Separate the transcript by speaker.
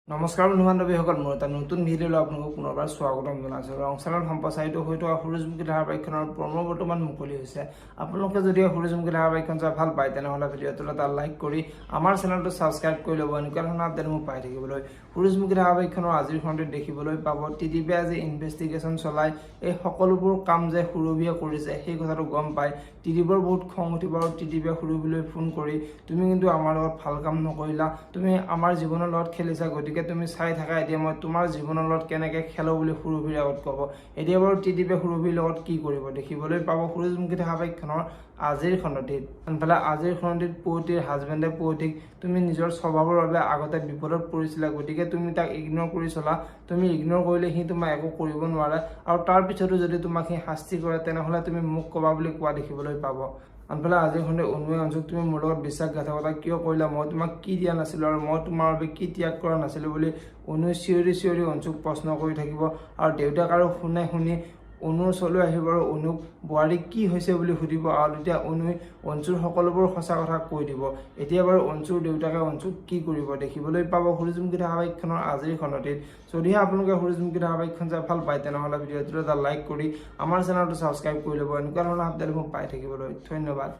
Speaker 1: নমস্কাৰ বন্ধু-বান্ধৱীসকল, মোৰ এটা নতুন ভিডিঅ'লৈ আপোনালোকক পুনৰবাৰ স্বাগতম জনাইছোঁ। ৰং চেনেলত সম্প্ৰচাৰিত হৈ থকা সূৰুযমুখী ধাৰাবাহিকখনৰ প্ৰমো বৰ্তমান মুকলি হৈছে। আপোনালোকে যদি সূৰুযমুখী ধাৰাবাহিকখন চাই ভাল পায় তেনেহ'লে ভিডিঅ'টোলৈ এটা লাইক কৰি আমাৰ চেনেলটো ছাবস্ক্ৰাইব কৰি ল'ব, এনেকুৱা ধৰণৰ আপডেট মোক পাই থাকিবলৈ। সূৰুযমুখী ধাৰাবাহিকখনৰ আজিৰ খণ্ডত দেখিবলৈ পাব টিডিপিয়ে আজি ইনভেষ্টিগেশ্যন চলাই এই সকলোবোৰ কাম যে সুৰভিয়ে কৰিছে সেই কথাটো গম পায়। টিডিপিৰ বহুত খং উঠিব আৰু টিডিপিয়ে সুৰভিলৈ ফোন কৰি তুমি কিন্তু আমাৰ লগত ভাল কাম নকৰিলা, তুমি আমাৰ জীৱনৰ লগত খেলিছা, গতিকে তুমি চাই থাকা এতিয়া মই তোমাৰ জীৱনৰ লগত কেনেকৈ খেলো বুলি সুৰভিৰ আগত ক'ব। এতিয়া বাৰু টিডিপিয়ে সুৰভিৰ লগত কি কৰিব দেখিবলৈ পাব সূৰুযমুখী ধাৰাবাহিকখনৰ আজিৰ খণ্ডটিত। আনফালে আজিৰ খণ্ডটিত পুৱতিৰ হাজবেণ্ডে পুৱতিক তুমি নিজৰ স্বভাৱৰ বাবে আগতে বিপদত পৰিছিলা, গতিকে তুমি তাক ইগনোৰ কৰি চলা, তুমি ইগনোৰ কৰিলে সি তোমাক একো কৰিব নোৱাৰে আৰু তাৰ পিছতো যদি তোমাক সি শাস্তি কৰে তেনেহ'লে তুমি মোক ক'বা বুলি কোৱা দেখিবলৈ পাব। আনফালে আজিৰ খণ্ডে অনুৱে অঞ্জুক তুমি মোৰ লগত বিশ্বাসঘাতকতা কিয় কৰিলা, মই তোমাক কি দিয়া নাছিলোঁ আৰু মই তোমাৰ বাবে কি ত্যাগ কৰা নাছিলোঁ বুলি অনুৱে চিঞৰি চিঞৰি অঞ্জুক প্ৰশ্ন কৰি থাকিব। আৰু দেউতাক আৰু শুনি অনুৰ ওচৰলৈ আহিব আৰু অনুক বোৱাৰীক কি হৈছে বুলি সুধিব আৰু তেতিয়া অনুৱে অঞ্জুৰ সকলোবোৰ সঁচা কথা কৈ দিব। এতিয়া বাৰু অঞ্জুৰ দেউতাকে অঞ্জুক কি কৰিব দেখিবলৈ পাব সূৰুযমুখী ধাৰাবাহিকখনৰ আজিৰ খণ্ডটিত। যদিহে আপোনালোকে সূৰুযমুখী ধাৰাবাহিকখন চাই ভাল পায় তেনেহ'লে ভিডিঅ'টোত এটা লাইক কৰি আমাৰ চেনেলটো ছাবস্ক্ৰাইব কৰি ল'ব, এনেকুৱা ধৰণৰ আপডেট মোক পাই থাকিবলৈ। ধন্যবাদ।